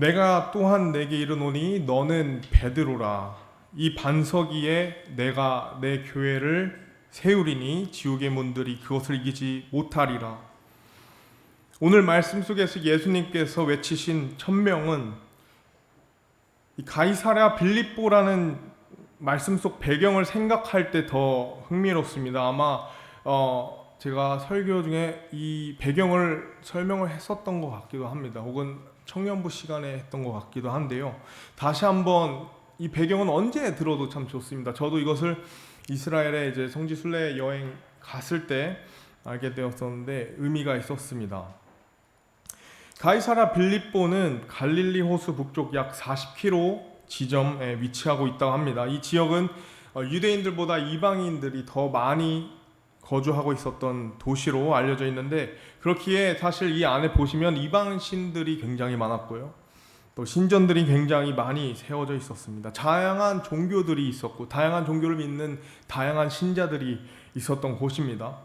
내가 또한 내게 이르노니 너는 베드로라. 이 반석 위에 내가 내 교회를 세우리니 지옥의 문들이 그것을 이기지 못하리라. 오늘 말씀 속에서 예수님께서 외치신 천명은 이 가이사랴 빌립보라는 말씀 속 배경을 생각할 때 더 흥미롭습니다. 아마 제가 설교 중에 이 배경을 설명을 했었던 것 같기도 합니다. 혹은 청년부 시간에 했던 것 같기도 한데요. 다시 한번 이 배경은 언제 들어도 참 좋습니다. 저도 이것을 이스라엘에 이제 성지 순례 여행 갔을 때 알게 되었었는데 의미가 있었습니다. 가이사랴 빌립보는 갈릴리 호수 북쪽 약 40km 지점에 위치하고 있다고 합니다. 이 지역은 유대인들보다 이방인들이 더 많이 거주하고 있었던 도시로 알려져 있는데, 그렇기에 사실 이 안에 보시면 이방신들이 굉장히 많았고요, 또 신전들이 굉장히 많이 세워져 있었습니다. 다양한 종교들이 있었고 다양한 종교를 믿는 다양한 신자들이 있었던 곳입니다.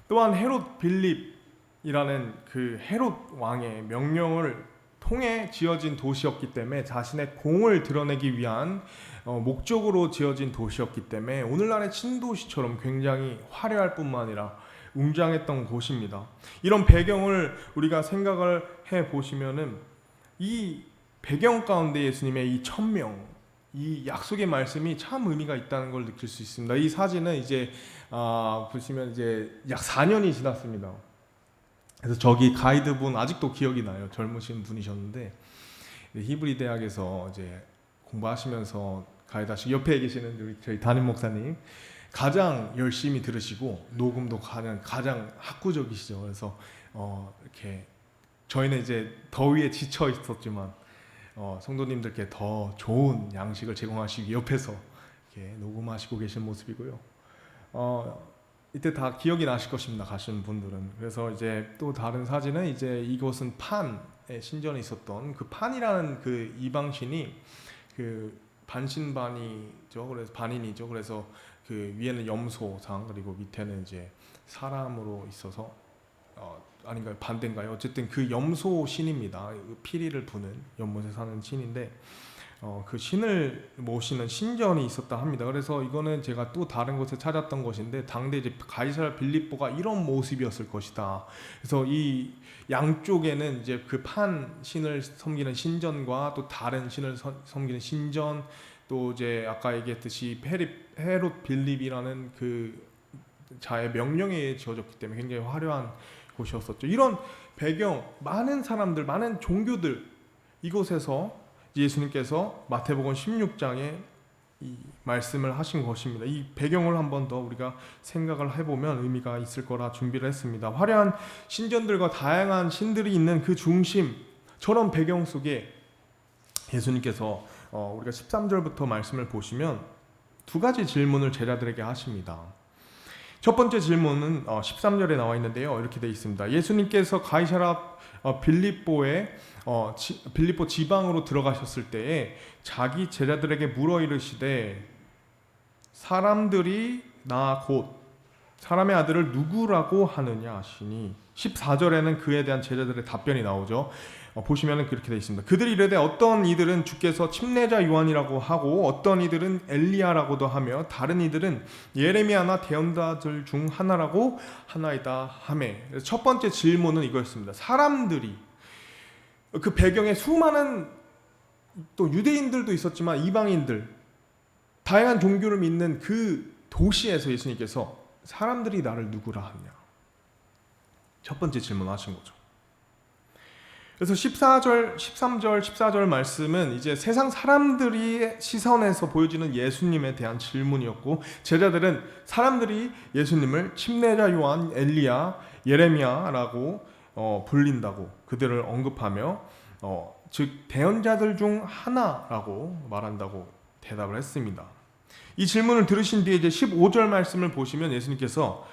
또한 헤롯 빌립이라는 그 헤롯 왕의 명령을 통해 지어진 도시였기 때문에 자신의 공을 드러내기 위한 목적으로 지어진 도시였기 때문에 오늘날의 신도시처럼 굉장히 화려할 뿐만 아니라 웅장했던 곳입니다. 이런 배경을 우리가 생각을 해 보시면은 이 배경 가운데 예수님의 이 천명, 이 약속의 말씀이 참 의미가 있다는 걸 느낄 수 있습니다. 이 사진은 이제 보시면 이제 약 4년이 지났습니다. 그래서 저기 가이드분 아직도 기억이 나요. 젊으신 분이셨는데 히브리 대학에서 이제 공부하시면서 가이드 옆에 계시는 우리 저희 담임 목사님 가장 열심히 들으시고 녹음도 가장 학구적이시죠. 그래서 이렇게 저희는 이제 더위에 지쳐 있었지만 성도님들께 더 좋은 양식을 제공하시기 옆에서 이렇게 녹음하시고 계신 모습이고요. 이때 다 기억이 나실 것입니다. 가신 분들은. 그래서 이제 또 다른 사진은 이제 이곳은 판의 신전에 있었던 그 판이라는 그 이방신이 그 반신반이죠. 그래서 반인이죠. 그래서 그 위에는 염소상 그리고 밑에는 이제 사람으로 있어서 아닌가요? 반대인가요? 어쨌든 그 염소 신입니다. 피리를 부는 연못에 사는 신인데 그 신을 모시는 신전이 있었다 합니다. 그래서 이거는 제가 또 다른 곳에 찾았던 것인데 당대 이제 가이사랴 빌립보가 이런 모습이었을 것이다. 그래서 이 양쪽에는 이제 그 판 신을 섬기는 신전과 또 다른 신을 섬기는 신전, 또 이제 아까 얘기했듯이 헤롯 빌립이라는 그 자의 명령에 의해 지어졌기 때문에 굉장히 화려한 곳이었었죠. 이런 배경, 많은 사람들, 많은 종교들 이곳에서 예수님께서 마태복음 16장에 이 말씀을 하신 것입니다. 이 배경을 한 번 더 우리가 생각을 해보면 의미가 있을 거라 준비를 했습니다. 화려한 신전들과 다양한 신들이 있는 그 중심, 저런 배경 속에 예수님께서 우리가 13절부터 말씀을 보시면 두 가지 질문을 제자들에게 하십니다. 첫 번째 질문은 13절에 나와 있는데요. 이렇게 되어 있습니다. 예수님께서 가이사랴 빌립보 지방으로 들어가셨을 때에 자기 제자들에게 물어 이르시되 사람들이 나 곧 사람의 아들을 누구라고 하느냐 하시니 14절에는 그에 대한 제자들의 답변이 나오죠. 보시면 그렇게 되어 있습니다. 그들이 이르되 어떤 이들은 주께서 침례자 요한이라고 하고 어떤 이들은 엘리야라고도 하며 다른 이들은 예레미야나 대언자들 중 하나라고 하나이다 하매. 첫 번째 질문은 이거였습니다. 사람들이, 그 배경에 수많은 또 유대인들도 있었지만 이방인들, 다양한 종교를 믿는 그 도시에서 예수님께서 사람들이 나를 누구라 하느냐, 첫 번째 질문을 하신 거죠. 그래서 14절, 13절, 14절 말씀은 이제 세상 사람들이 시선에서 보여지는 예수님에 대한 질문이었고, 제자들은 사람들이 예수님을 침례자 요한, 엘리야, 예레미야라고 불린다고 그들을 언급하며 즉 대언자들 중 하나라고 말한다고 대답을 했습니다. 이 질문을 들으신 뒤에 이제 15절 말씀을 보시면 예수님께서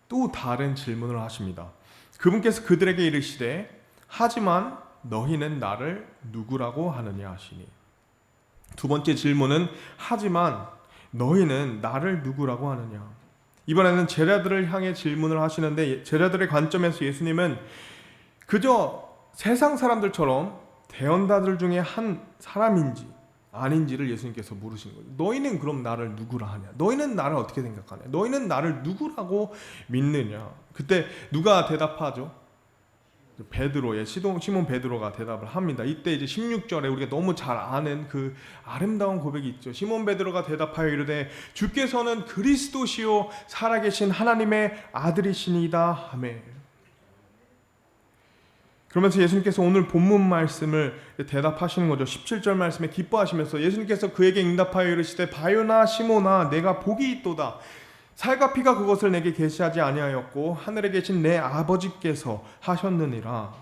또 다른 질문을 하십니다. 그분께서 그들에게 이르시되 하지만 너희는 나를 누구라고 하느냐 하시니. 두 번째 질문은 하지만 너희는 나를 누구라고 하느냐. 이번에는 제자들을 향해 질문을 하시는데 제자들의 관점에서 예수님은 그저 세상 사람들처럼 대언자들 중에 한 사람인지 아닌지를 예수님께서 물으신 거예요. 너희는 그럼 나를 누구라 하냐? 너희는 나를 어떻게 생각하냐? 너희는 나를 누구라고 믿느냐? 그때 누가 대답하죠? 베드로의 시몬 베드로가 대답을 합니다. 이때 이제 16절에 우리가 너무 잘 아는 그 아름다운 고백이 있죠. 시몬 베드로가 대답하여 이르되 주께서는 그리스도시요 살아계신 하나님의 아들이시니이다 하매. 그러면서 예수님께서 오늘 본문 말씀을 대답하시는 거죠. 17절 말씀에 기뻐하시면서 예수님께서 그에게 응답하여 이르시되 바요나 시몬아 내가 복이 있도다. 살과 피가 그것을 내게 계시하지 아니하였고 하늘에 계신 내 아버지께서 하셨느니라.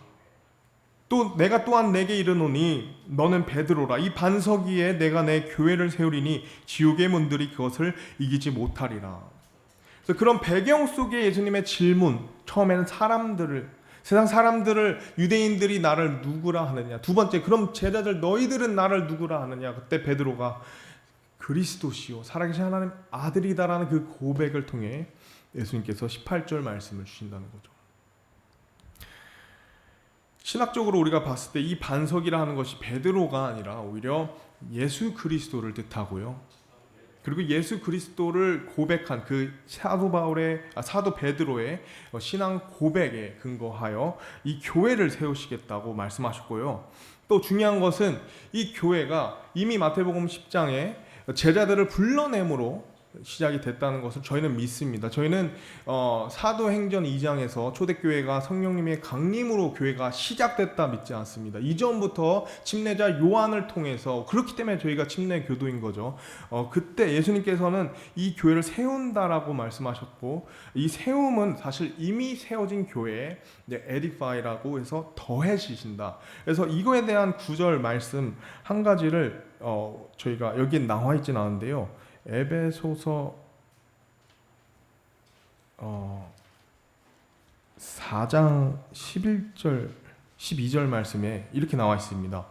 또 내가 또한 내게 이르노니 너는 베드로라. 이 반석 위에 내가 내 교회를 세우리니 지옥의 문들이 그것을 이기지 못하리라. 그래서 그런 배경 속에 예수님의 질문, 처음에는 세상 사람들을 유대인들이 나를 누구라 하느냐. 두 번째, 그럼 제자들 너희들은 나를 누구라 하느냐. 그때 베드로가 그리스도시요 살아계신 하나님 아들이다라는 그 고백을 통해 예수님께서 18절 말씀을 주신다는 거죠. 신학적으로 우리가 봤을 때 이 반석이라 하는 것이 베드로가 아니라 오히려 예수 그리스도를 뜻하고요. 그리고 예수 그리스도를 고백한 그 사도 베드로의 신앙 고백에 근거하여 이 교회를 세우시겠다고 말씀하셨고요. 또 중요한 것은 이 교회가 이미 마태복음 10장에 제자들을 불러내므로 시작이 됐다는 것을 저희는 믿습니다. 저희는 사도행전 2장에서 초대교회가 성령님의 강림으로 교회가 시작됐다 믿지 않습니다. 이전부터 침례자 요한을 통해서, 그렇기 때문에 저희가 침례 교도인 거죠. 그때 예수님께서는 이 교회를 세운다라고 말씀하셨고, 이 세움은 사실 이미 세워진 교회에 에디파이라고 해서 더해지신다. 그래서 이거에 대한 구절 말씀 한 가지를 저희가 여기에 나와 있진 않은데요. 에베소서 4장 11절 12절 말씀에 이렇게 나와 있습니다.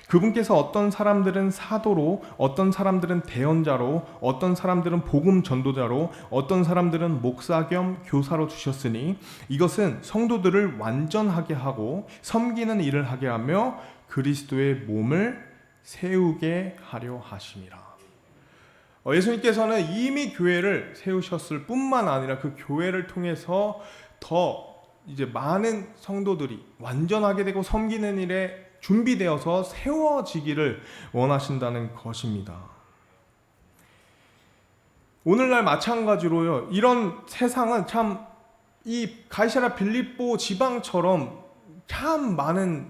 그분께서 어떤 사람들은 사도로, 어떤 사람들은 대언자로, 어떤 사람들은 복음 전도자로, 어떤 사람들은 목사 겸 교사로 주셨으니 이것은 성도들을 완전하게 하고 섬기는 일을 하게 하며 그리스도의 몸을 세우게 하려 하심이라. 예수님께서는 이미 교회를 세우셨을 뿐만 아니라 그 교회를 통해서 더 이제 많은 성도들이 완전하게 되고 섬기는 일에 준비되어서 세워지기를 원하신다는 것입니다. 오늘날 마찬가지로요. 이런 세상은 참 이 가이사랴 빌립보 지방처럼 참 많은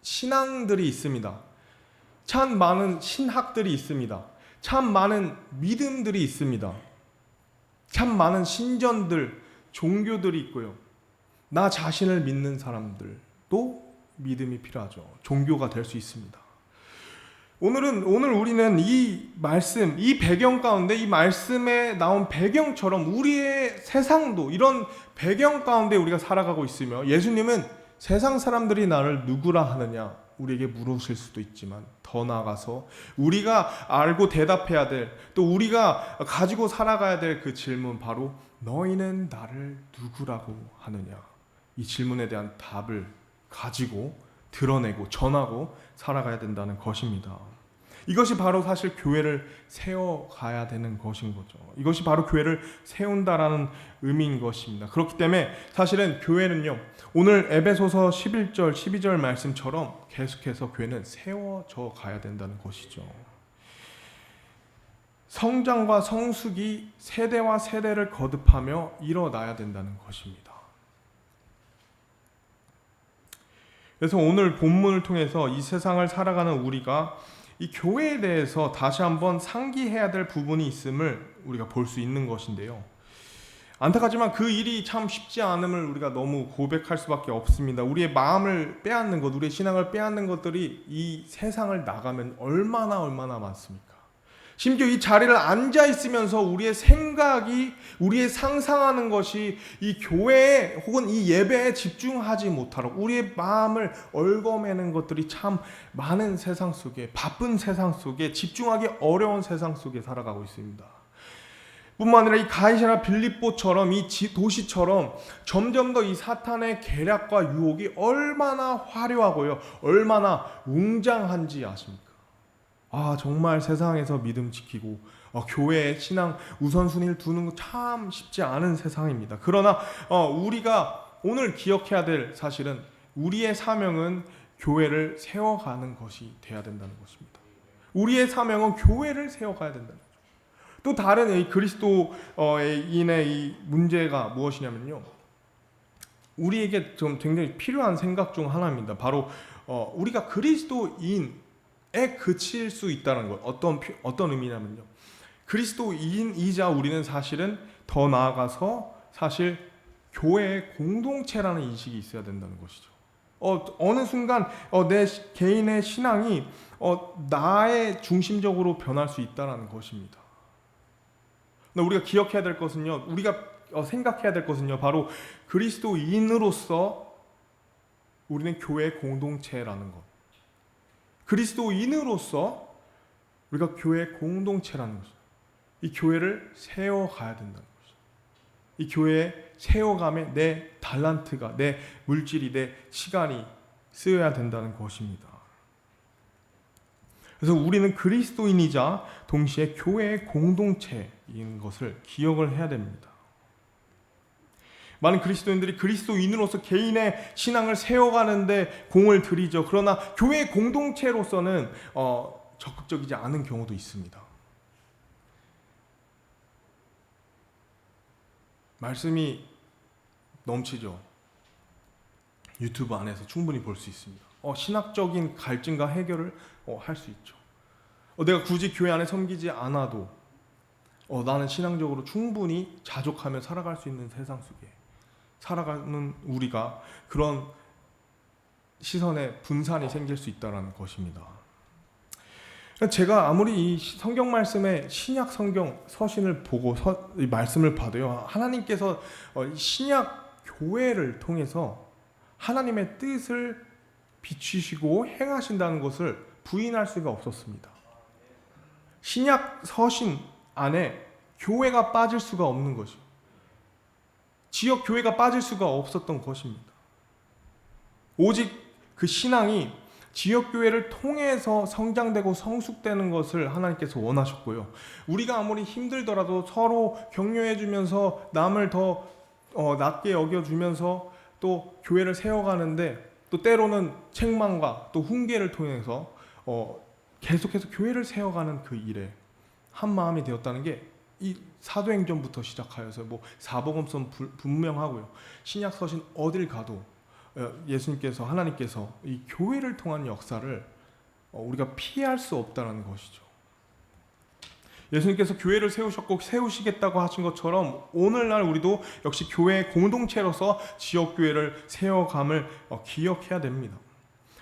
신앙들이 있습니다. 참 많은 신학들이 있습니다. 참 많은 믿음들이 있습니다. 참 많은 신전들, 종교들이 있고요. 나 자신을 믿는 사람들도 믿음이 필요하죠. 종교가 될 수 있습니다. 오늘 우리는 이 말씀, 이 배경 가운데, 이 말씀에 나온 배경처럼 우리의 세상도 이런 배경 가운데 우리가 살아가고 있으며, 예수님은 세상 사람들이 나를 누구라 하느냐 우리에게 물으실 수도 있지만, 더 나아가서 우리가 알고 대답해야 될, 또 우리가 가지고 살아가야 될 그 질문, 바로 너희는 나를 누구라고 하느냐, 이 질문에 대한 답을 가지고 드러내고 전하고 살아가야 된다는 것입니다. 이것이 바로 사실 교회를 세워가야 되는 것인 거죠. 이것이 바로 교회를 세운다라는 의미인 것입니다. 그렇기 때문에 사실은 교회는요, 오늘 에베소서 11절 12절 말씀처럼 계속해서 교회는 세워져 가야 된다는 것이죠. 성장과 성숙이 세대와 세대를 거듭하며 일어나야 된다는 것입니다. 그래서 오늘 본문을 통해서 이 세상을 살아가는 우리가 이 교회에 대해서 다시 한번 상기해야 될 부분이 있음을 우리가 볼 수 있는 것인데요. 안타깝지만 그 일이 참 쉽지 않음을 우리가 너무 고백할 수밖에 없습니다. 우리의 마음을 빼앗는 것, 우리의 신앙을 빼앗는 것들이 이 세상을 나가면 얼마나 많습니까? 심지어 이 자리를 앉아 있으면서 우리의 생각이, 우리의 상상하는 것이 이 교회에 혹은 이 예배에 집중하지 못하도록 우리의 마음을 얽어매는 것들이 참 많은 세상 속에, 바쁜 세상 속에, 집중하기 어려운 세상 속에 살아가고 있습니다. 뿐만 아니라 이 가이사랴 빌립보처럼 이 도시처럼 점점 더 이 사탄의 계략과 유혹이 얼마나 화려하고요, 얼마나 웅장한지 아십니까? 정말 세상에서 믿음 지키고 교회의 신앙 우선순위를 두는 거 참 쉽지 않은 세상입니다. 그러나 우리가 오늘 기억해야 될 사실은 우리의 사명은 교회를 세워가는 것이 돼야 된다는 것입니다. 우리의 사명은 교회를 세워가야 된다는 거죠. 또 다른 이 그리스도인의 이 문제가 무엇이냐면요, 우리에게 좀 굉장히 필요한 생각 중 하나입니다. 바로 우리가 그리스도인에 그칠 수 있다는 것. 어떤 의미냐면요, 그리스도인이자 우리는 사실은 더 나아가서 사실 교회의 공동체라는 인식이 있어야 된다는 것이죠. 어느 순간 내 개인의 신앙이 나의 중심적으로 변할 수 있다는 것입니다. 우리가 기억해야 될 것은요, 우리가 생각해야 될 것은요, 바로 그리스도인으로서 우리는 교회 공동체라는 것. 그리스도인으로서 우리가 교회 공동체라는 것. 이 교회를 세워가야 된다는 것이죠. 이 교회에 세워감에 내 달란트가, 내 물질이, 내 시간이 쓰여야 된다는 것입니다. 그래서 우리는 그리스도인이자 동시에 교회의 공동체인 것을 기억을 해야 됩니다. 많은 그리스도인들이 그리스도인으로서 개인의 신앙을 세워가는데 공을 들이죠. 그러나 교회 공동체로서는 적극적이지 않은 경우도 있습니다. 말씀이 넘치죠. 유튜브 안에서 충분히 볼 수 있습니다. 신학적인 갈증과 해결을 할 수 있죠. 내가 굳이 교회 안에 섬기지 않아도 나는 신앙적으로 충분히 자족하며 살아갈 수 있는 세상 속에 살아가는 우리가 그런 시선에 분산이 생길 수 있다는 것입니다. 제가 아무리 이 성경 말씀의 신약 성경 서신을 보고 이 말씀을 봐도요, 하나님께서 신약 교회를 통해서 하나님의 뜻을 비추시고 행하신다는 것을 부인할 수가 없었습니다. 신약 서신 안에 교회가 빠질 수가 없는 것이죠. 지역 교회가 빠질 수가 없었던 것입니다. 오직 그 신앙이 지역교회를 통해서 성장되고 성숙되는 것을 하나님께서 원하셨고요. 우리가 아무리 힘들더라도 서로 격려해주면서 남을 더 낮게 여겨주면서 또 교회를 세워가는데, 또 때로는 책망과 또 훈계를 통해서 계속해서 교회를 세워가는 그 일에 한 마음이 되었다는 게 이 사도행전부터 시작하여서 사복음서는 분명하고요. 신약서신 어딜 가도 예수님께서, 하나님께서 이 교회를 통한 역사를 우리가 피할 수 없다는 것이죠. 예수님께서 교회를 세우셨고 세우시겠다고 하신 것처럼 오늘날 우리도 역시 교회의 공동체로서 지역교회를 세워감을 기억해야 됩니다.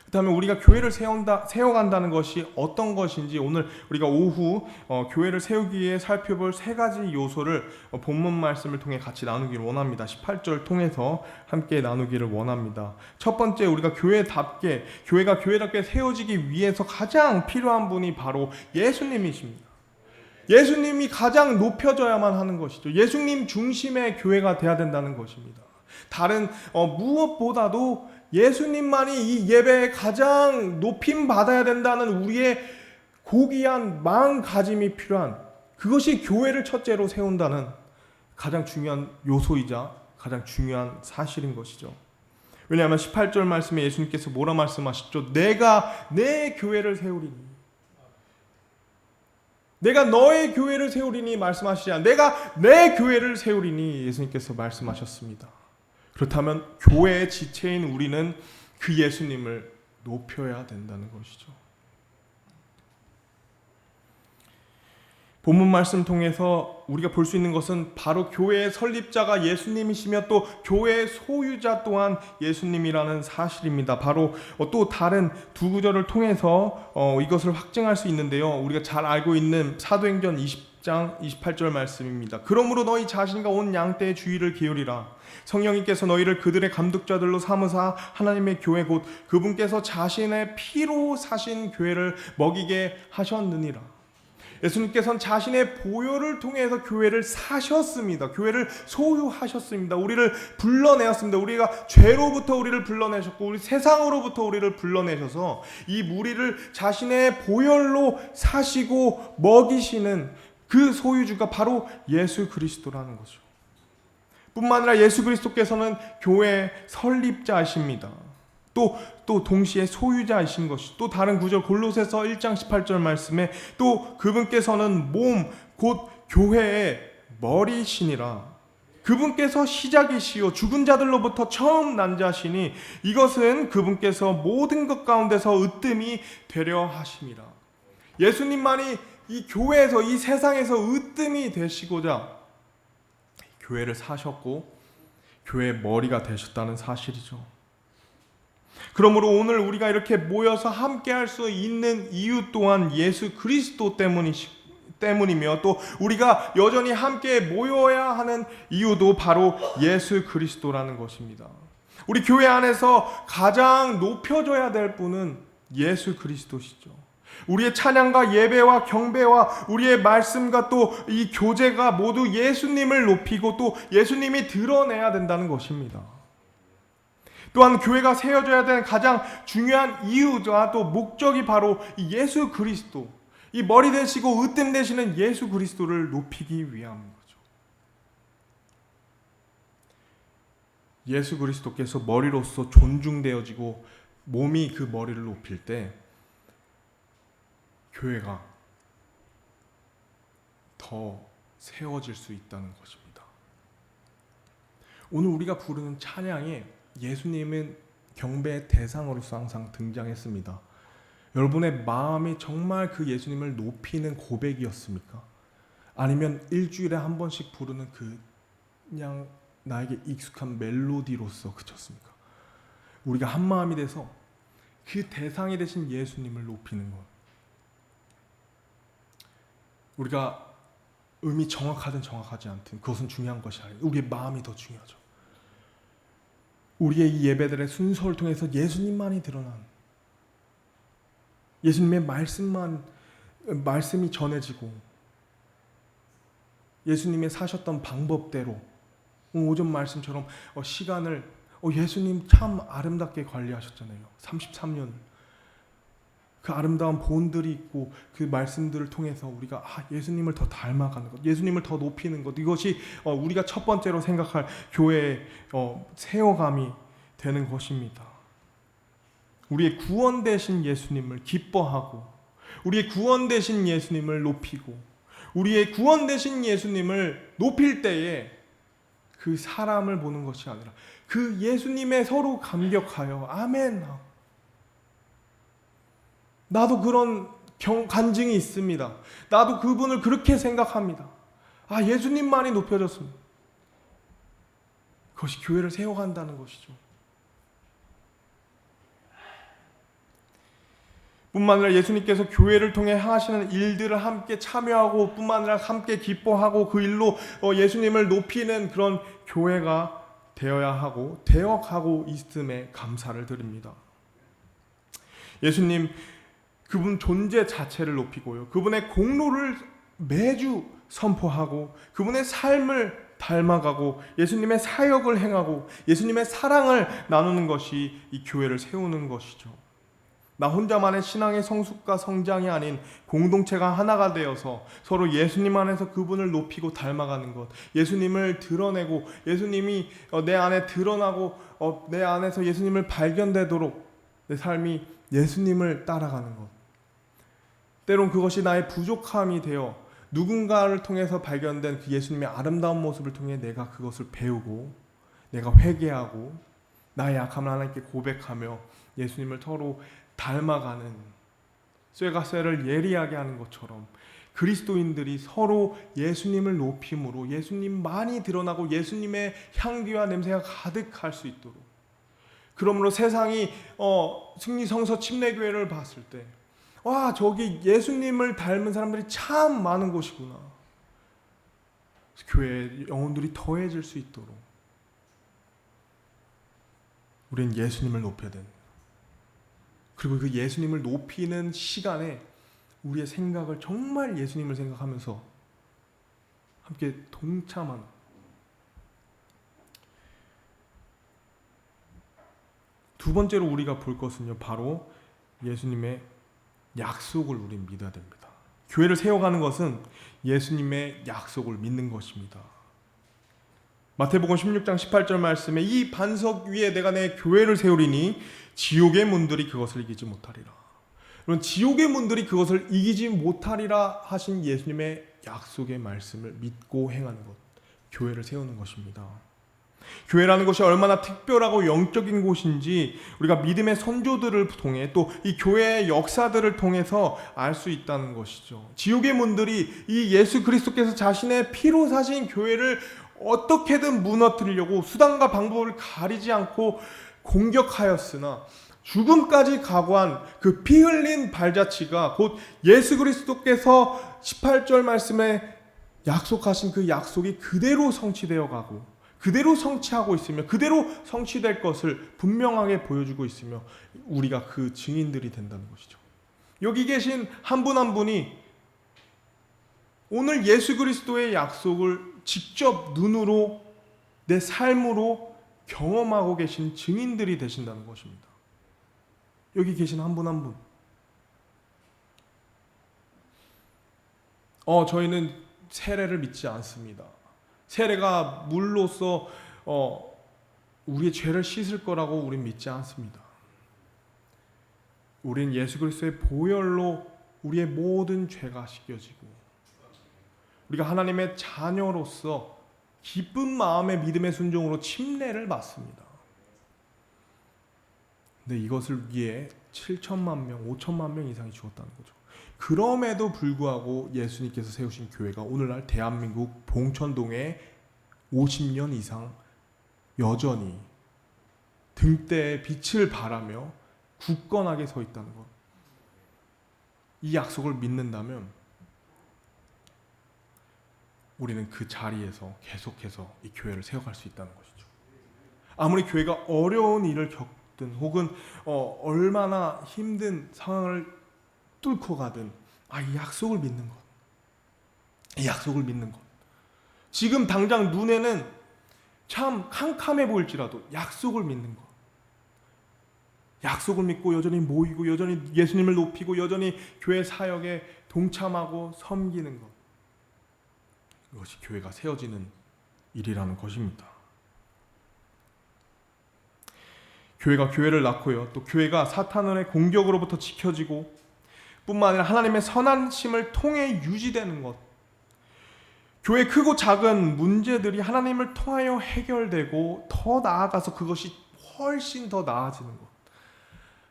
그 다음에 우리가 교회를 세워간다는 것이 어떤 것인지 오늘 우리가 오후 교회를 세우기 위해 살펴볼 세 가지 요소를 본문 말씀을 통해 같이 나누기를 원합니다. 18절 통해서 함께 나누기를 원합니다. 첫 번째, 우리가 교회가 교회답게 세워지기 위해서 가장 필요한 분이 바로 예수님이십니다. 예수님이 가장 높여져야만 하는 것이죠. 예수님 중심의 교회가 돼야 된다는 것입니다. 다른 무엇보다도 예수님만이 이 예배에 가장 높임 받아야 된다는 우리의 고귀한 마음가짐이 필요한, 그것이 교회를 첫째로 세운다는 가장 중요한 요소이자 가장 중요한 사실인 것이죠. 왜냐하면 18절 말씀에 예수님께서 뭐라 말씀하셨죠? 내가 내 교회를 세우리니, 내가 너의 교회를 세우리니 말씀하시지 않아 내가 내 교회를 세우리니 예수님께서 말씀하셨습니다. 그렇다면 교회의 지체인 우리는 그 예수님을 높여야 된다는 것이죠. 본문 말씀 통해서 우리가 볼 수 있는 것은 바로 교회의 설립자가 예수님이시며 또 교회의 소유자 또한 예수님이라는 사실입니다. 바로 또 다른 두 구절을 통해서 이것을 확증할 수 있는데요. 우리가 잘 알고 있는 사도행전 20장 28절 말씀입니다. 그러므로 너희 자신과 온 양떼의 주의를 기울이라. 성령님께서 너희를 그들의 감독자들로 삼으사 하나님의 교회 곧 그분께서 자신의 피로 사신 교회를 먹이게 하셨느니라. 예수님께서는 자신의 보혈을 통해서 교회를 사셨습니다. 교회를 소유하셨습니다. 우리를 불러내었습니다. 우리가 죄로부터 우리를 불러내셨고 우리 세상으로부터 우리를 불러내셔서 이 무리를 자신의 보혈로 사시고 먹이시는 그 소유주가 바로 예수 그리스도라는 거죠. 뿐만 아니라 예수 그리스도께서는 교회의 설립자이십니다. 또 동시에 소유자이신 것이 또 다른 구절 골로새서 1장 18절 말씀에 또 그분께서는 몸 곧 교회의 머리시니라. 그분께서 시작이시요 죽은 자들로부터 처음 난 자시니 이것은 그분께서 모든 것 가운데서 으뜸이 되려 하심이라. 예수님만이 이 교회에서 이 세상에서 으뜸이 되시고자 교회를 사셨고 교회의 머리가 되셨다는 사실이죠. 그러므로 오늘 우리가 이렇게 모여서 함께 할 수 있는 이유 또한 예수 그리스도 때문이며 또 우리가 여전히 함께 모여야 하는 이유도 바로 예수 그리스도라는 것입니다. 우리 교회 안에서 가장 높여줘야 될 분은 예수 그리스도시죠. 우리의 찬양과 예배와 경배와 우리의 말씀과 또 이 교제가 모두 예수님을 높이고 또 예수님이 드러내야 된다는 것입니다. 또한 교회가 세워져야 되는 가장 중요한 이유와 또 목적이 바로 이 예수 그리스도, 이 머리 되시고 으뜸 되시는 예수 그리스도를 높이기 위함인 거죠. 예수 그리스도께서 머리로서 존중되어지고 몸이 그 머리를 높일 때 교회가 더 세워질 수 있다는 것입니다. 오늘 우리가 부르는 찬양에 예수님은 경배의 대상으로서 항상 등장했습니다. 여러분의 마음이 정말 그 예수님을 높이는 고백이었습니까? 아니면 일주일에 한 번씩 부르는 그냥 나에게 익숙한 멜로디로서 그쳤습니까? 우리가 한 마음이 돼서 그 대상이 되신 예수님을 높이는 것. 우리가 음이 정확하든 정확하지 않든 그것은 중요한 것이 아니에요. 우리의 마음이 더 중요하죠. 우리의 이 예배들의 순서를 통해서 예수님만이 드러난, 예수님의 말씀이 전해지고 예수님의 사셨던 방법대로 오전 말씀처럼 시간을 예수님 참 아름답게 관리하셨잖아요. 33년 그 아름다운 본들이 있고 그 말씀들을 통해서 우리가 예수님을 더 닮아가는 것, 예수님을 더 높이는 것, 이것이 우리가 첫 번째로 생각할 교회의 세워감이 되는 것입니다. 우리의 구원 되신 예수님을 기뻐하고 우리의 구원 되신 예수님을 높이고 우리의 구원 되신 예수님을 높일 때에 그 사람을 보는 것이 아니라 그 예수님에 서로 감격하여 아멘. 나도 그런 간증이 있습니다. 나도 그분을 그렇게 생각합니다. 예수님만이 높여졌습니다. 그것이 교회를 세워간다는 것이죠. 뿐만 아니라 예수님께서 교회를 통해 하시는 일들을 함께 참여하고 뿐만 아니라 함께 기뻐하고 그 일로 예수님을 높이는 그런 교회가 되어야 하고 되어가고 있음에 감사를 드립니다. 예수님 그분 존재 자체를 높이고요. 그분의 공로를 매주 선포하고 그분의 삶을 닮아가고 예수님의 사역을 행하고 예수님의 사랑을 나누는 것이 이 교회를 세우는 것이죠. 나 혼자만의 신앙의 성숙과 성장이 아닌 공동체가 하나가 되어서 서로 예수님 안에서 그분을 높이고 닮아가는 것, 예수님을 드러내고 예수님이 내 안에 드러나고 내 안에서 예수님을 발견되도록 내 삶이 예수님을 따라가는 것. 때론 그것이 나의 부족함이 되어 누군가를 통해서 발견된 그 예수님의 아름다운 모습을 통해 내가 그것을 배우고 내가 회개하고 나의 약함을 하나님께 고백하며 예수님을 서로 닮아가는 쇠가 쇠를 예리하게 하는 것처럼 그리스도인들이 서로 예수님을 높임으로 예수님만이 드러나고 예수님의 향기와 냄새가 가득할 수 있도록, 그러므로 세상이 승리성서 침례교회를 봤을 때 저기 예수님을 닮은 사람들이 참 많은 곳이구나. 교회의 영혼들이 더해질 수 있도록 우린 예수님을 높여야 됩니다. 그리고 그 예수님을 높이는 시간에 우리의 생각을 정말 예수님을 생각하면서 함께 동참하는, 두 번째로 우리가 볼 것은요, 바로 예수님의 약속을 우리는 믿어야 됩니다. 교회를 세워가는 것은 예수님의 약속을 믿는 것입니다. 마태복음 16장 18절 말씀에 이 반석 위에 내가 내 교회를 세우리니 지옥의 문들이 그것을 이기지 못하리라. 그런 지옥의 문들이 그것을 이기지 못하리라 하신 예수님의 약속의 말씀을 믿고 행하는 것, 교회를 세우는 것입니다. 교회라는 것이 얼마나 특별하고 영적인 곳인지 우리가 믿음의 선조들을 통해 또 이 교회의 역사들을 통해서 알 수 있다는 것이죠. 지옥의 문들이 이 예수 그리스도께서 자신의 피로 사신 교회를 어떻게든 무너뜨리려고 수단과 방법을 가리지 않고 공격하였으나 죽음까지 각오한 그 피 흘린 발자취가 곧 예수 그리스도께서 18절 말씀에 약속하신 그 약속이 그대로 성취되어 가고 그대로 성취하고 있으며 그대로 성취될 것을 분명하게 보여주고 있으며 우리가 그 증인들이 된다는 것이죠. 여기 계신 한 분 한 분이 오늘 예수 그리스도의 약속을 직접 눈으로 내 삶으로 경험하고 계신 증인들이 되신다는 것입니다. 여기 계신 한 분 한 분. 저희는 세례를 믿지 않습니다. 세례가 물로써 우리의 죄를 씻을 거라고 우린 믿지 않습니다. 우린 예수 그리스도의 보혈로 우리의 모든 죄가 씻겨지고 우리가 하나님의 자녀로서 기쁜 마음의 믿음의 순종으로 침례를 받습니다. 근데 이것을 위해 7천만 명, 5천만 명 이상이 죽었다는 거죠. 그럼에도 불구하고 예수님께서 세우신 교회가 오늘날 대한민국 봉천동에 50년 이상 여전히 등대에 빛을 발하며 굳건하게 서 있다는 것. 이 약속을 믿는다면 우리는 그 자리에서 계속해서 이 교회를 세워갈 수 있다는 것이죠. 아무리 교회가 어려운 일을 겪든 혹은 얼마나 힘든 상황을 뚫고 가든 이 약속을 믿는 것. 이 약속을 믿는 것. 지금 당장 눈에는 참 캄캄해 보일지라도 약속을 믿는 것. 약속을 믿고 여전히 모이고 여전히 예수님을 높이고 여전히 교회 사역에 동참하고 섬기는 것. 이것이 교회가 세워지는 일이라는 것입니다. 교회가 교회를 낳고요. 또 교회가 사탄의 공격으로부터 지켜지고 뿐만 아니라 하나님의 선하심을 통해 유지되는 것. 교회 크고 작은 문제들이 하나님을 통하여 해결되고 더 나아가서 그것이 훨씬 더 나아지는 것.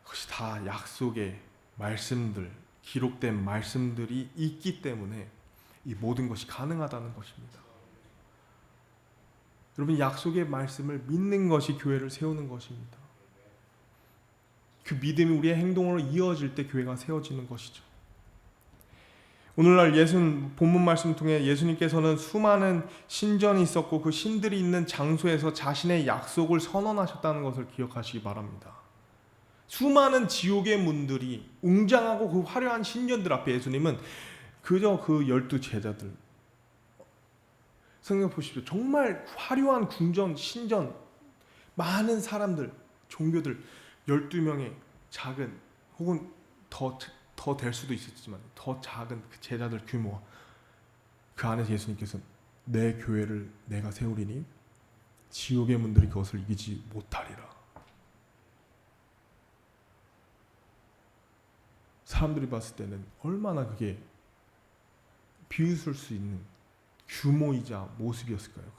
그것이 다 약속의 말씀들, 기록된 말씀들이 있기 때문에 이 모든 것이 가능하다는 것입니다. 여러분, 약속의 말씀을 믿는 것이 교회를 세우는 것입니다. 그 믿음이 우리의 행동으로 이어질 때 교회가 세워지는 것이죠. 오늘날 본문 말씀을 통해 예수님께서는 수많은 신전이 있었고 그 신들이 있는 장소에서 자신의 약속을 선언하셨다는 것을 기억하시기 바랍니다. 수많은 지옥의 문들이 웅장하고 그 화려한 신전들 앞에 예수님은 그저 그 12 제자들, 생각해 보십시오. 정말 화려한 궁전, 신전, 많은 사람들, 종교들 12명의 작은 혹은 더 될 수도 있었지만 더 작은 그 제자들 규모와 그 안에서 예수님께서는 내 교회를 내가 세우리니 지옥의 문들이 그것을 이기지 못하리라. 사람들이 봤을 때는 얼마나 그게 비웃을 수 있는 규모이자 모습이었을까요?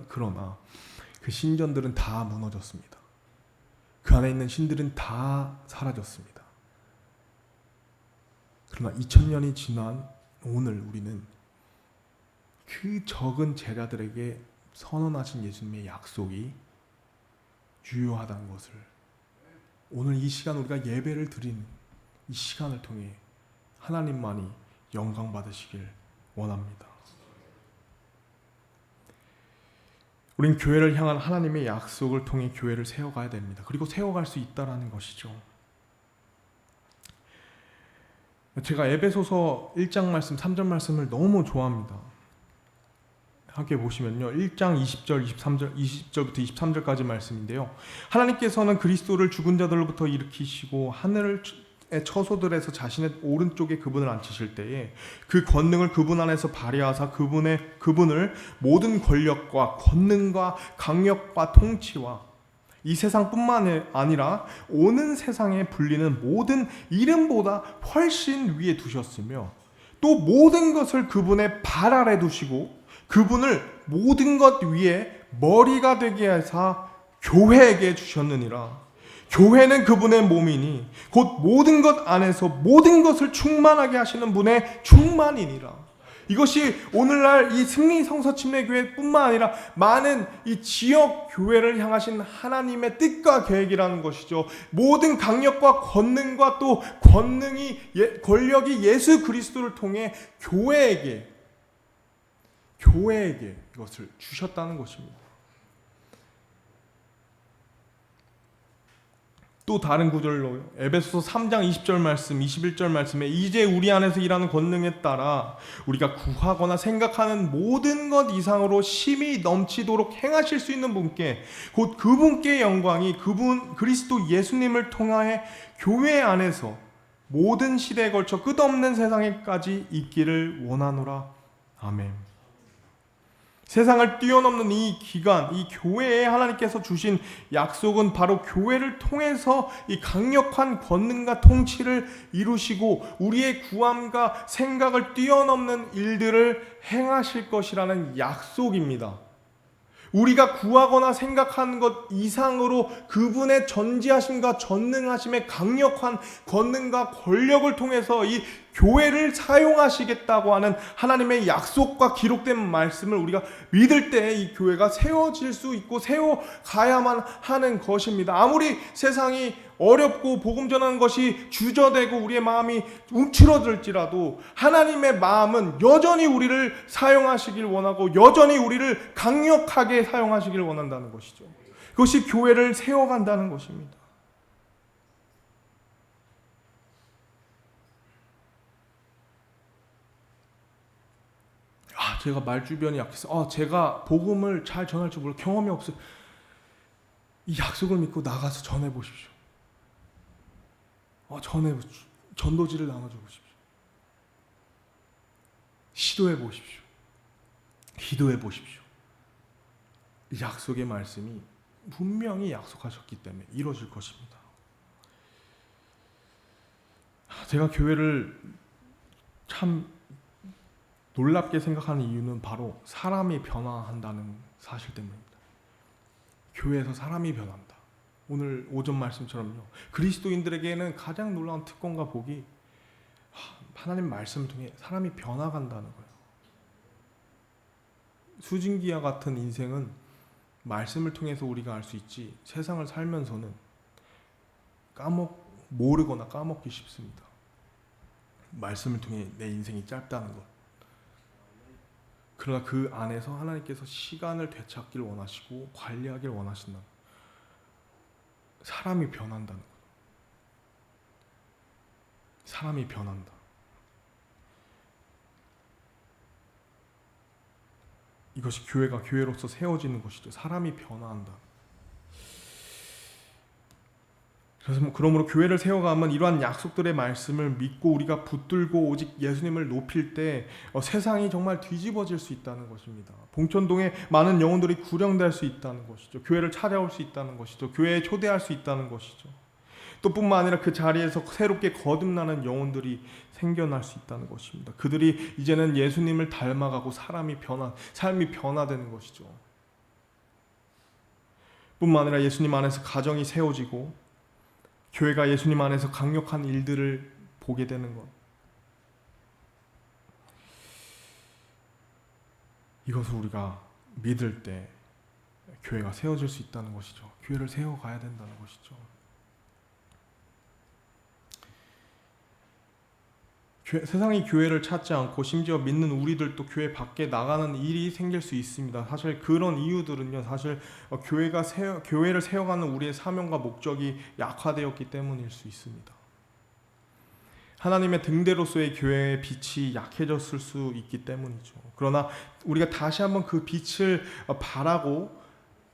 그러나 그 신전들은 다 무너졌습니다. 그 안에 있는 신들은 다 사라졌습니다. 그러나 2000년이 지난 오늘 우리는 그 적은 제자들에게 선언하신 예수님의 약속이 유효하다는 것을 오늘 이 시간 우리가 예배를 드리는 이 시간을 통해 하나님만이 영광 받으시길 원합니다. 우린 교회를 향한 하나님의 약속을 통해 교회를 세워가야 됩니다. 그리고 세워갈 수 있다는 것이죠. 제가 에베소서 1장 말씀 3절 말씀을 너무 좋아합니다. 함께 보시면요. 1장 20절, 23절, 20절부터 23절까지 말씀인데요. 하나님께서는 그리스도를 죽은 자들로부터 일으키시고 하늘의 처소들에서 자신의 오른쪽에 그분을 앉히실 때에 그 권능을 그분 안에서 발휘하사 그분을 모든 권력과 권능과 강력과 통치와 이 세상뿐만 아니라 오는 세상에 불리는 모든 이름보다 훨씬 위에 두셨으며 또 모든 것을 그분의 발 아래 두시고 그분을 모든 것 위에 머리가 되게 하사 교회에게 주셨느니라. 교회는 그분의 몸이니 곧 모든 것 안에서 모든 것을 충만하게 하시는 분의 충만이니라. 이것이 오늘날 이 승리 성서침례교회뿐만 아니라 많은 이 지역 교회를 향하신 하나님의 뜻과 계획이라는 것이죠. 모든 강력과 권능과 또 권력이 예수 그리스도를 통해 교회에게 이것을 주셨다는 것입니다. 또 다른 구절로 에베소서 3장 20절 말씀, 21절 말씀에 이제 우리 안에서 일하는 권능에 따라 우리가 구하거나 생각하는 모든 것 이상으로 심히 넘치도록 행하실 수 있는 분께 곧 그분께 영광이 그분 그리스도 예수님을 통하여 교회 안에서 모든 시대에 걸쳐 끝없는 세상에까지 있기를 원하노라. 아멘. 세상을 뛰어넘는 이 기간, 이 교회에 하나님께서 주신 약속은 바로 교회를 통해서 이 강력한 권능과 통치를 이루시고 우리의 구함과 생각을 뛰어넘는 일들을 행하실 것이라는 약속입니다. 우리가 구하거나 생각하는 것 이상으로 그분의 전지하심과 전능하심의 강력한 권능과 권력을 통해서 이 교회를 사용하시겠다고 하는 하나님의 약속과 기록된 말씀을 우리가 믿을 때 이 교회가 세워질 수 있고 세워가야만 하는 것입니다. 아무리 세상이 어렵고 복음 전하는 것이 주저되고 우리의 마음이 움츠러들지라도 하나님의 마음은 여전히 우리를 사용하시길 원하고 여전히 우리를 강력하게 사용하시길 원한다는 것이죠. 그것이 교회를 세워간다는 것입니다. 제가 말주변이 약해서 제가 복음을 잘 전할 줄 몰라 경험이 없어요. 이 약속을 믿고 나가서 전해보십시오. 전도지를 나눠줘 보십시오. 시도해 보십시오. 기도해 보십시오. 이 약속의 말씀이 분명히 약속하셨기 때문에 이루어질 것입니다. 제가 교회를 참 놀랍게 생각하는 이유는 바로 사람이 변화한다는 사실 때문입니다. 교회에서 사람이 변한다. 오늘 오전 말씀처럼요. 그리스도인들에게는 가장 놀라운 특권과 복이 하나님 말씀을 통해 사람이 변화간다는 거예요. 수증기와 같은 인생은 말씀을 통해서 우리가 알 수 있지 세상을 살면서는 모르거나 까먹기 쉽습니다. 말씀을 통해 내 인생이 짧다는 것. 그러나 그 안에서 하나님께서 시간을 되찾기를 원하시고 관리하기를 원하신다. 사람이 변한다는 것. 사람이 변한다. 이것이 교회가 교회로서 세워지는 것이죠. 사람이 변화한다. 그래서 그러므로 교회를 세워가면 이러한 약속들의 말씀을 믿고 우리가 붙들고 오직 예수님을 높일 때 세상이 정말 뒤집어질 수 있다는 것입니다. 봉천동에 많은 영혼들이 구령될 수 있다는 것이죠. 교회를 찾아올 수 있다는 것이죠. 교회에 초대할 수 있다는 것이죠. 또 뿐만 아니라 그 자리에서 새롭게 거듭나는 영혼들이 생겨날 수 있다는 것입니다. 그들이 이제는 예수님을 닮아가고 삶이 변화되는 것이죠. 뿐만 아니라 예수님 안에서 가정이 세워지고 교회가 예수님 안에서 강력한 일들을 보게 되는 것. 이것을 우리가 믿을 때 교회가 세워질 수 있다는 것이죠. 교회를 세워가야 된다는 것이죠. 세상이 교회를 찾지 않고 심지어 믿는 우리들도 교회 밖에 나가는 일이 생길 수 있습니다. 사실 그런 이유들은요. 사실 교회를 세워가는 우리의 사명과 목적이 약화되었기 때문일 수 있습니다. 하나님의 등대로서의 교회의 빛이 약해졌을 수 있기 때문이죠. 그러나 우리가 다시 한번 그 빛을 바라고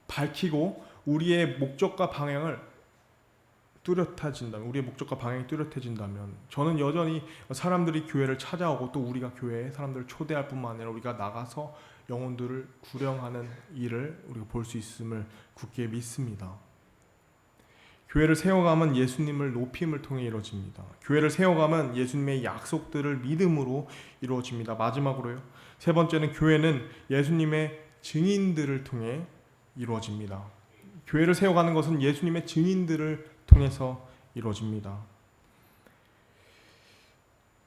밝히고 우리의 목적과 방향이 뚜렷해진다면 저는 여전히 사람들이 교회를 찾아오고 또 우리가 교회에 사람들을 초대할 뿐만 아니라 우리가 나가서 영혼들을 구령하는 일을 우리가 볼 수 있음을 굳게 믿습니다. 교회를 세워가면 예수님을 높임을 통해 이루어집니다. 교회를 세워가면 예수님의 약속들을 믿음으로 이루어집니다. 마지막으로요. 세 번째는 교회는 예수님의 증인들을 통해 이루어집니다. 교회를 세워가는 것은 예수님의 증인들을 통해서 이루어집니다.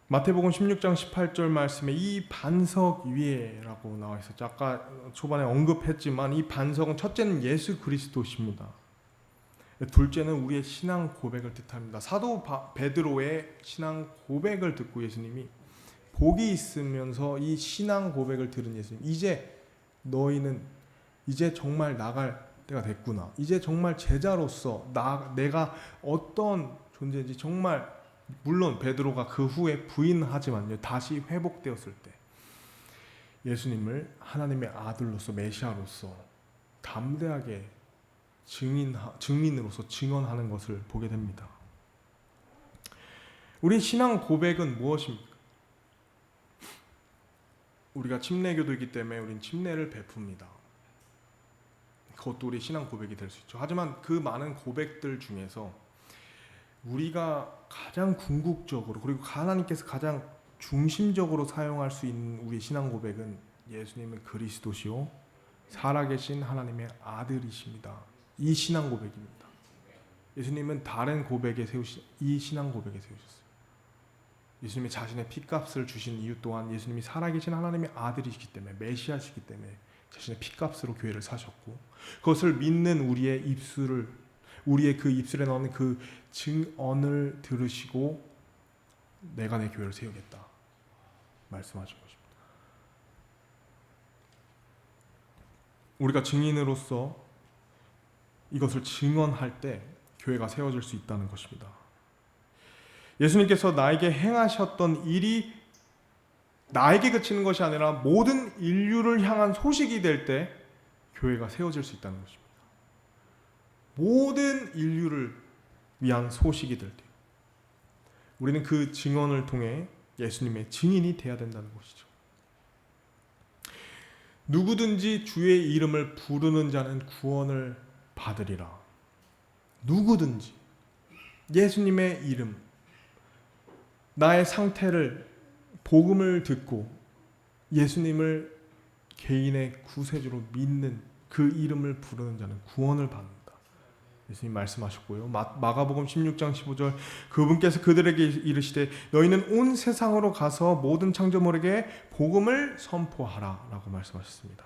마태복음 16장 18절 말씀에 이 반석 위에라고 나와 있었죠. 아까 초반에 언급했지만 이 반석은 첫째는 예수 그리스도십니다. 둘째는 우리의 신앙 고백을 뜻합니다. 사도 베드로의 신앙 고백을 듣고 예수님이 복이 있으면서 이 신앙 고백을 들은 예수님, 이제 너희는 이제 정말 나갈 때가 됐구나. 이제 정말 제자로서 내가 어떤 존재인지 정말, 물론 베드로가 그 후에 부인하지만요, 다시 회복되었을 때 예수님을 하나님의 아들로서 메시아로서 담대하게 증인으로서 증언하는 것을 보게 됩니다. 우리 신앙 고백은 무엇입니까? 우리가 침례교도이기 때문에 우린 침례를 베풉니다. 그것도 우리 신앙 고백이 될 수 있죠. 하지만 그 많은 고백들 중에서 우리가 가장 궁극적으로, 그리고 하나님께서 가장 중심적으로 사용할 수 있는 우리 신앙 고백은 예수님은 그리스도시요 살아계신 하나님의 아들이십니다. 이 신앙 고백입니다. 예수님은 다른 고백에 이 신앙 고백에 세우셨어요. 예수님이 자신의 피값을 주신 이유 또한 예수님이 살아계신 하나님의 아들이시기 때문에, 메시아시기 때문에 자신의 피값으로 교회를 사셨고, 그것을 믿는 우리의 그 입술에 나오는 그 증언을 들으시고 내가 내 교회를 세우겠다 말씀하신 것입니다. 우리가 증인으로서 이것을 증언할 때 교회가 세워질 수 있다는 것입니다. 예수님께서 나에게 행하셨던 일이 나에게 그치는 것이 아니라 모든 인류를 향한 소식이 될 때 교회가 세워질 수 있다는 것입니다. 모든 인류를 위한 소식이 될 때 우리는 그 증언을 통해 예수님의 증인이 되어야 된다는 것이죠. 누구든지 주의 이름을 부르는 자는 구원을 받으리라. 누구든지 예수님의 이름, 나의 상태를, 복음을 듣고 예수님을 개인의 구세주로 믿는 그 이름을 부르는 자는 구원을 받는다. 예수님 말씀하셨고요. 마가복음 16장 15절, 그분께서 그들에게 이르시되 너희는 온 세상으로 가서 모든 창조물에게 복음을 선포하라 라고 말씀하셨습니다.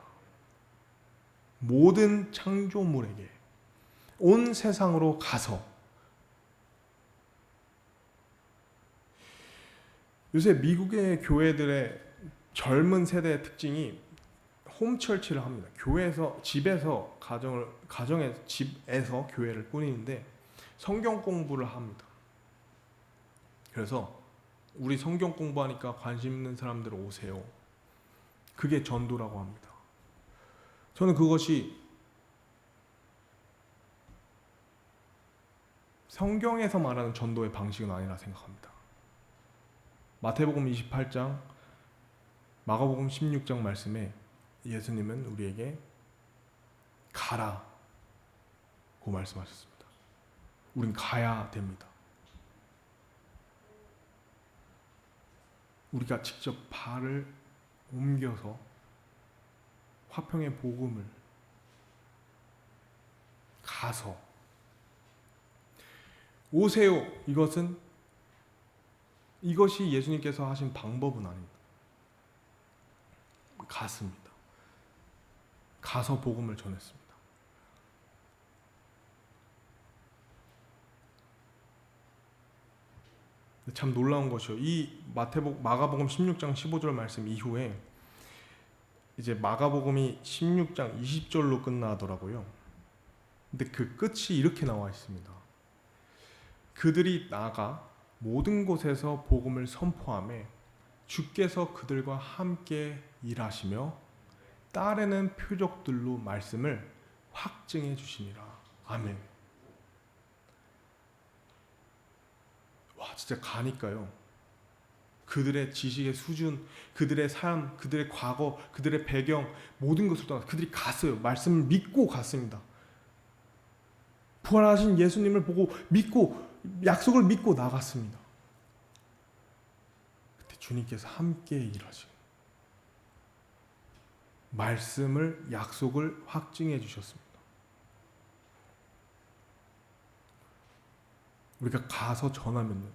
모든 창조물에게, 온 세상으로 가서. 요새 미국의 교회들의 젊은 세대의 특징이 홈철치를 합니다. 교회에서, 집에서, 집에서 교회를 꾸리는데 성경 공부를 합니다. 그래서 우리 성경 공부하니까 관심 있는 사람들 오세요. 그게 전도라고 합니다. 저는 그것이 성경에서 말하는 전도의 방식은 아니라 생각합니다. 마태복음 28장, 마가복음 16장 말씀에 예수님은 우리에게 가라고 말씀하셨습니다. 우린 가야 됩니다. 우리가 직접 발을 옮겨서 화평의 복음을 가서 오세요. 이것이 예수님께서 하신 방법은 아닙니다. 갔습니다. 가서 복음을 전했습니다. 참 놀라운 것이요. 이 마가복음 16장 15절 말씀 이후에 이제 마가복음이 16장 20절로 끝나더라고요. 근데 그 끝이 이렇게 나와 있습니다. 그들이 나가 모든 곳에서 복음을 선포하며 주께서 그들과 함께 일하시며 따르는 표적들로 말씀을 확증해 주시니라. 아멘. 와, 진짜 가니까요. 그들의 지식의 수준, 그들의 삶, 그들의 과거, 그들의 배경, 모든 것을 떠나 그들이 갔어요. 말씀을 믿고 갔습니다. 부활하신 예수님을 보고 믿고, 약속을 믿고 나갔습니다. 그때 주님께서 함께 일하시고 말씀을, 약속을 확증해 주셨습니다. 우리가 가서 전하면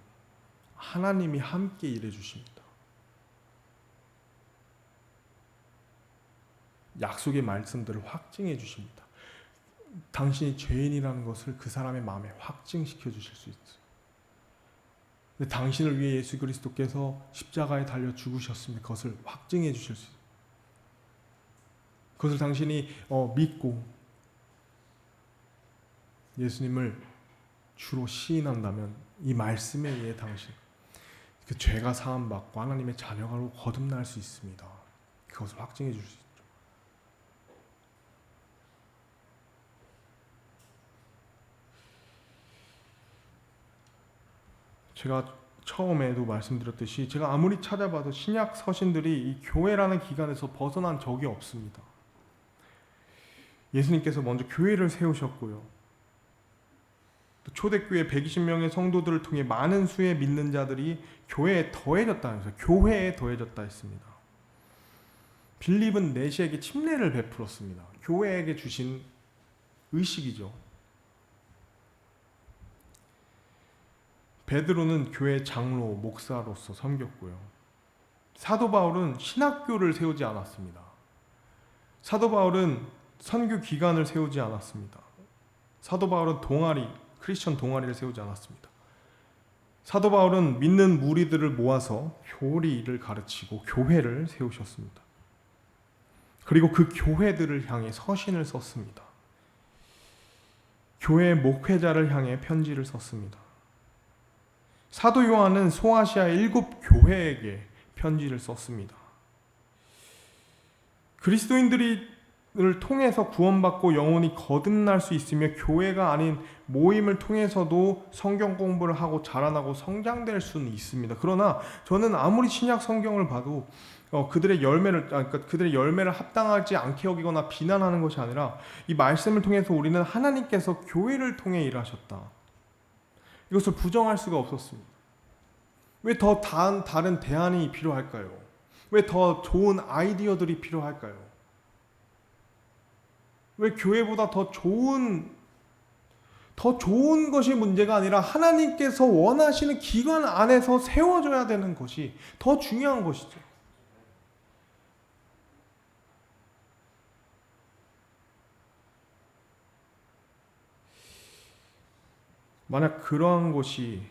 하나님이 함께 일해 주십니다. 약속의 말씀들을 확증해 주십니다. 당신이 죄인이라는 것을 그 사람의 마음에 확증시켜 주실 수 있어요. 근데 당신을 위해 예수 그리스도께서 십자가에 달려 죽으셨습니다. 그것을 확증해 주실 수 있어요. 그것을 당신이 믿고 예수님을 주로 시인한다면 이 말씀에 의해 당신 그 죄가 사함받고 하나님의 자녀로 거듭날 수 있습니다. 그것을 확증해 줄 수 있죠. 제가 처음에도 말씀드렸듯이 제가 아무리 찾아봐도 신약 서신들이 이 교회라는 기관에서 벗어난 적이 없습니다. 예수님께서 먼저 교회를 세우셨고요. 또 초대교회 120명의 성도들을 통해 많은 수의 믿는 자들이 교회에 더해졌다 해서 교회에 더해졌다 했습니다. 빌립은 내시에게 침례를 베풀었습니다. 교회에게 주신 의식이죠. 베드로는 교회 장로, 목사로서 섬겼고요. 사도 바울은 신학교를 세우지 않았습니다. 사도 바울은 선교 기관을 세우지 않았습니다. 사도 바울은 크리스천 동아리를 세우지 않았습니다. 사도 바울은 믿는 무리들을 모아서 교리를 가르치고 교회를 세우셨습니다. 그리고 그 교회들을 향해 서신을 썼습니다. 교회 목회자를 향해 편지를 썼습니다. 사도 요한은 소아시아 7 교회에게 편지를 썼습니다. 그리스도인들을 통해서 구원받고 영혼이 거듭날 수 있으며 교회가 아닌 모임을 통해서도 성경 공부를 하고 자라나고 성장될 수는 있습니다. 그러나 저는 아무리 신약 성경을 봐도 그들의 열매를 합당하지 않게 여기거나 비난하는 것이 아니라 이 말씀을 통해서 우리는 하나님께서 교회를 통해 일하셨다. 이것을 부정할 수가 없었습니다. 왜 더 다른 대안이 필요할까요? 왜 더 좋은 아이디어들이 필요할까요? 왜 교회보다 더 좋은 것이 문제가 아니라 하나님께서 원하시는 기관 안에서 세워져야 되는 것이 더 중요한 것이죠. 만약 그러한 것이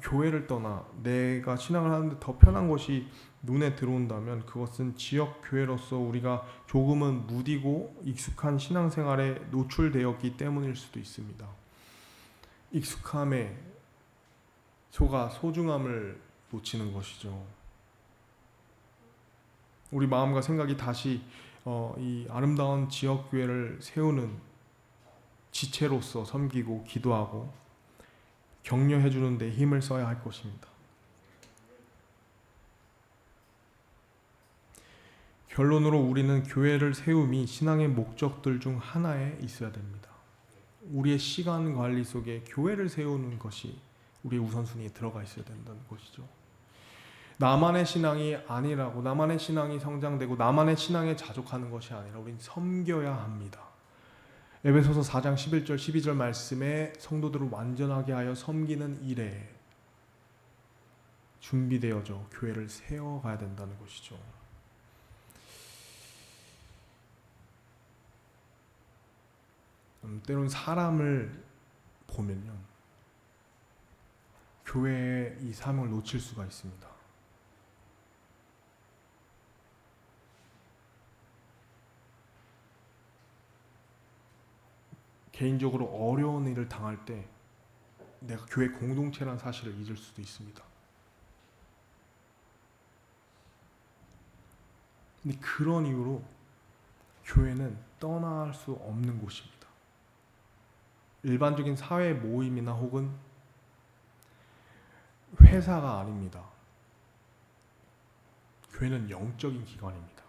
교회를 떠나 내가 신앙을 하는데 더 편한 것이 눈에 들어온다면 그것은 지역 교회로서 우리가 조금은 무디고 익숙한 신앙생활에 노출되었기 때문일 수도 있습니다. 익숙함에 속아 소중함을 놓치는 것이죠. 우리 마음과 생각이 다시 이 아름다운 지역 교회를 세우는 지체로서 섬기고 기도하고 격려해 주는 데 힘을 써야 할 것입니다. 결론으로 우리는 교회를 세움이 신앙의 목적들 중 하나에 있어야 됩니다. 우리의 시간 관리 속에 교회를 세우는 것이 우리의 우선순위에 들어가 있어야 된다는 것이죠. 나만의 신앙이 아니라고, 나만의 신앙이 성장되고 나만의 신앙에 자족하는 것이 아니라 우리는 섬겨야 합니다. 에베소서 4장 11절 12절 말씀에 성도들을 완전하게 하여 섬기는 일에 준비되어져 교회를 세워가야 된다는 것이죠. 때론 사람을 보면요, 교회의 이 사명을 놓칠 수가 있습니다. 개인적으로 어려운 일을 당할 때 내가 교회 공동체라는 사실을 잊을 수도 있습니다. 근데 그런 이유로 교회는 떠날 수 없는 곳입니다. 일반적인 사회 모임이나 혹은 회사가 아닙니다. 교회는 영적인 기관입니다.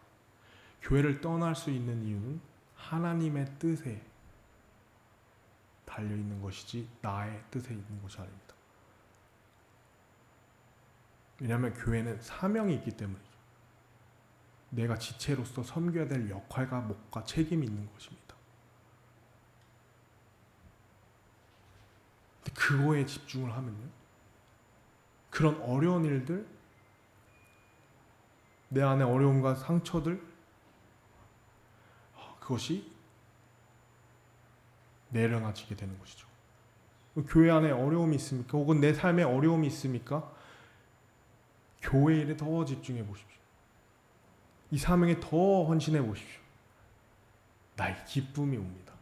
교회를 떠날 수 있는 이유는 하나님의 뜻에 달려있는 것이지 나의 뜻에 있는 것이 아닙니다. 왜냐하면 교회는 사명이 있기 때문이죠. 내가 지체로서 섬겨야 될 역할과 몫과 책임이 있는 것입니다. 근데 그거에 집중을 하면요, 그런 어려운 일들, 내 안에 어려움과 상처들, 그것이 내려놔지게 되는 것이죠. 교회 안에 어려움이 있습니까? 혹은 내 삶에 어려움이 있습니까? 교회 일에 더 집중해 보십시오. 이 사명에 더 헌신해 보십시오. 나의 기쁨이 옵니다.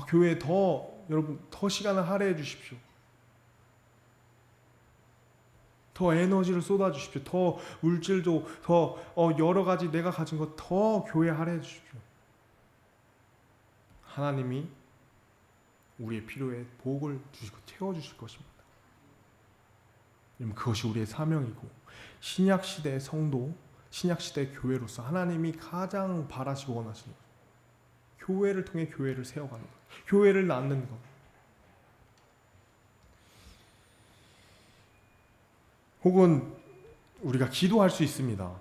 교회에 여러분 더 시간을 할애해 주십시오. 더 에너지를 쏟아 주십시오. 더 물질도 더 여러 가지 내가 가진 것 더 교회에 할애해 주십시오. 하나님이 우리의 필요에 복을 주시고 채워 주실 것입니다. 그것이 우리의 사명이고, 신약 시대의 성도, 신약 시대의 교회로서 하나님이 가장 바라시고 원하시는 것, 교회를 통해 교회를 세워가는 것, 교회를 낳는 것. 혹은 우리가 기도할 수 있습니다.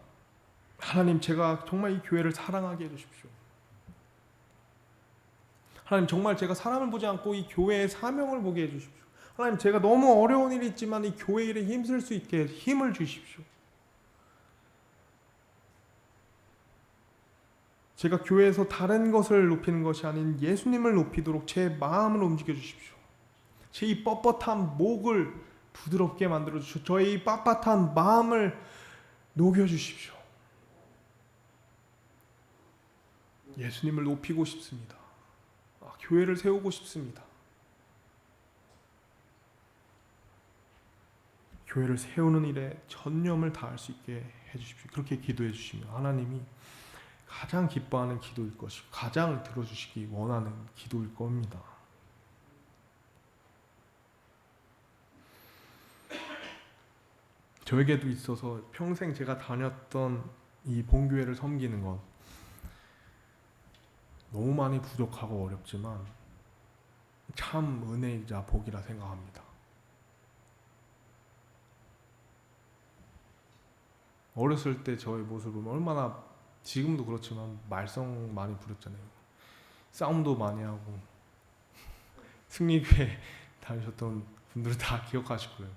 하나님, 제가 정말 이 교회를 사랑하게 해주십시오. 하나님, 정말 제가 사람을 보지 않고 이 교회의 사명을 보게 해주십시오. 하나님, 제가 너무 어려운 일이 있지만 이 교회 일에 힘쓸 수 있게 힘을 주십시오. 제가 교회에서 다른 것을 높이는 것이 아닌 예수님을 높이도록 제 마음을 움직여 주십시오. 제 이 뻣뻣한 목을 부드럽게 만들어 주십시오. 저의 이 빳빳한 마음을 녹여 주십시오. 예수님을 높이고 싶습니다. 교회를 세우고 싶습니다. 교회를 세우는 일에 전념을 다할 수 있게 해주십시오. 그렇게 기도해 주시면 하나님이 가장 기뻐하는 기도일 것이고 가장 들어주시기 원하는 기도일 겁니다. 저에게도 있어서 평생 제가 다녔던 이 본교회를 섬기는 것 너무 많이 부족하고 어렵지만 참 은혜이자 복이라 생각합니다. 어렸을 때 저의 모습을 보면 얼마나, 지금도 그렇지만 말썽 많이 부렸잖아요. 싸움도 많이 하고, 승리교회 다니셨던 분들은 다 기억하실 거예요.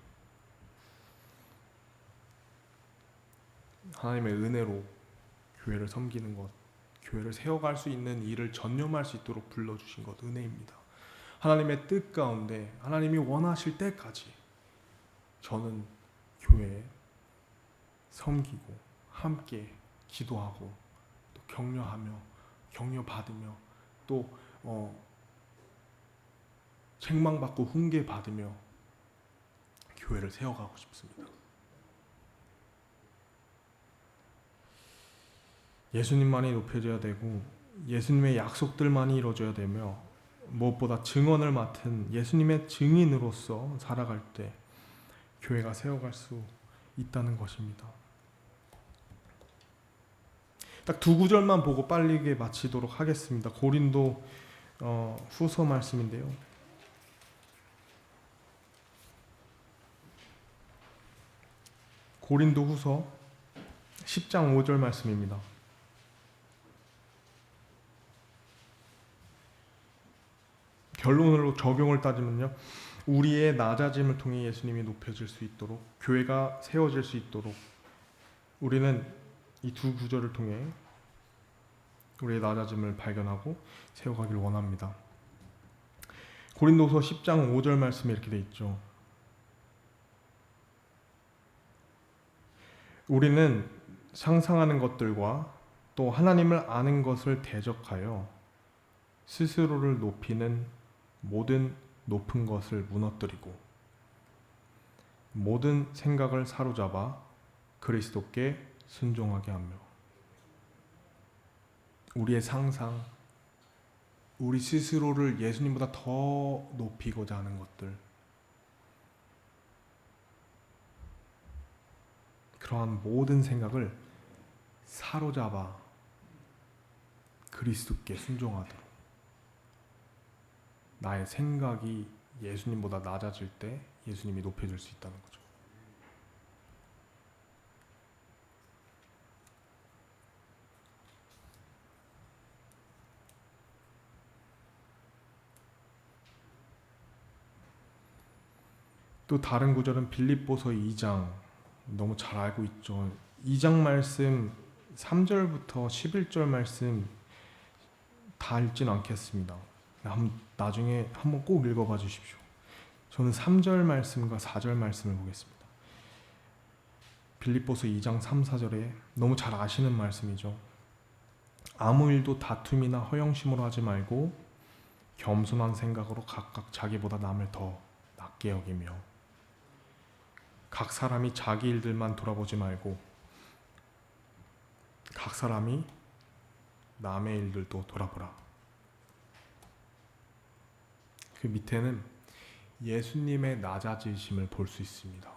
하나님의 은혜로 교회를 섬기는 것, 교회를 세워갈 수 있는 일을 전념할 수 있도록 불러주신 것 은혜입니다. 하나님의 뜻 가운데 하나님이 원하실 때까지 저는 교회에 섬기고 함께 기도하고 또 격려하며 격려받으며 또 책망받고 훈계받으며 교회를 세워가고 싶습니다. 예수님만이 높여져야 되고 예수님의 약속들만이 이루어져야 되며 무엇보다 증언을 맡은 예수님의 증인으로서 살아갈 때 교회가 세워갈 수 있다는 것입니다. 딱 두 구절만 보고 빨리 마치도록 하겠습니다. 고린도 후서 말씀인데요. 고린도 후서 10장 5절 말씀입니다. 결론으로 적용을 따지면요, 우리의 낮아짐을 통해 예수님이 높여질 수 있도록, 교회가 세워질 수 있도록 우리는 이 두 구절을 통해 우리의 낮아짐을 발견하고 세워가기를 원합니다. 고린도서 10장 5절 말씀에 이렇게 되어 있죠. 우리는 상상하는 것들과 또 하나님을 아는 것을 대적하여 스스로를 높이는 모든 높은 것을 무너뜨리고 모든 생각을 사로잡아 그리스도께 순종하게 하며 우리의 상상, 우리 스스로를 예수님보다 더 높이고자 하는 것들, 그러한 모든 생각을 사로잡아 그리스도께 순종하도록, 나의 생각이 예수님보다 낮아질 때 예수님이 높여질 수 있다는 거죠. 또 다른 구절은 빌립보서 2장, 너무 잘 알고 있죠. 2장 말씀 3절부터 11절 말씀 다 읽진 않겠습니다. 나중에 한번 꼭 읽어봐 주십시오. 저는 3절 말씀과 4절 말씀을 보겠습니다. 빌립보서 2장 3, 4절에 너무 잘 아시는 말씀이죠. 아무 일도 다툼이나 허영심으로 하지 말고 겸손한 생각으로 각각 자기보다 남을 더 낮게 여기며 각 사람이 자기 일들만 돌아보지 말고 각 사람이 남의 일들도 돌아보라. 그 밑에는 예수님의 낮아지심을 볼 수 있습니다.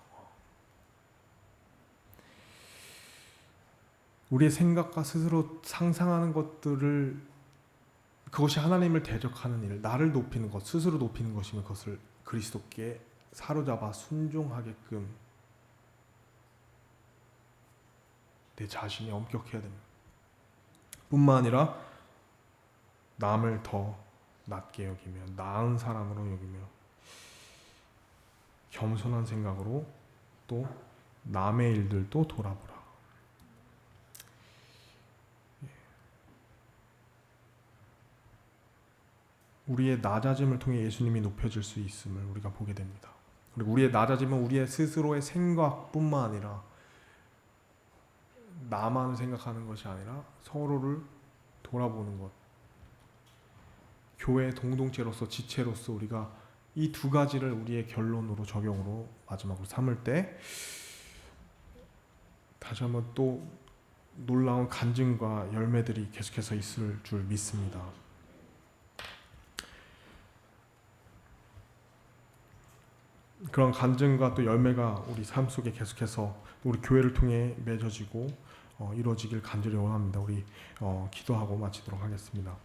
우리의 생각과 스스로 상상하는 것들을, 그것이 하나님을 대적하는 일, 나를 높이는 것, 스스로 높이는 것이면 그것을 그리스도께 사로잡아 순종하게끔 내 자신이 엄격해야 됩니다. 뿐만 아니라 남을 더 낮게 여기며 나은 사람으로 여기며 겸손한 생각으로 또 남의 일들도 돌아보라. 우리의 낮아짐을 통해 예수님이 높여질 수 있음을 우리가 보게 됩니다. 그리고 우리의 낮아짐은 우리의 스스로의 생각뿐만 아니라 나만 생각하는 것이 아니라 서로를 돌아보는 것. 교회 공동체로서, 지체로서 우리가 이 두 가지를 우리의 결론으로, 적용으로 마지막으로 삼을 때 다시 한번 또 놀라운 간증과 열매들이 계속해서 있을 줄 믿습니다. 그런 간증과 또 열매가 우리 삶 속에 계속해서 우리 교회를 통해 맺어지고 이루어지길 간절히 원합니다. 우리 기도하고 마치도록 하겠습니다.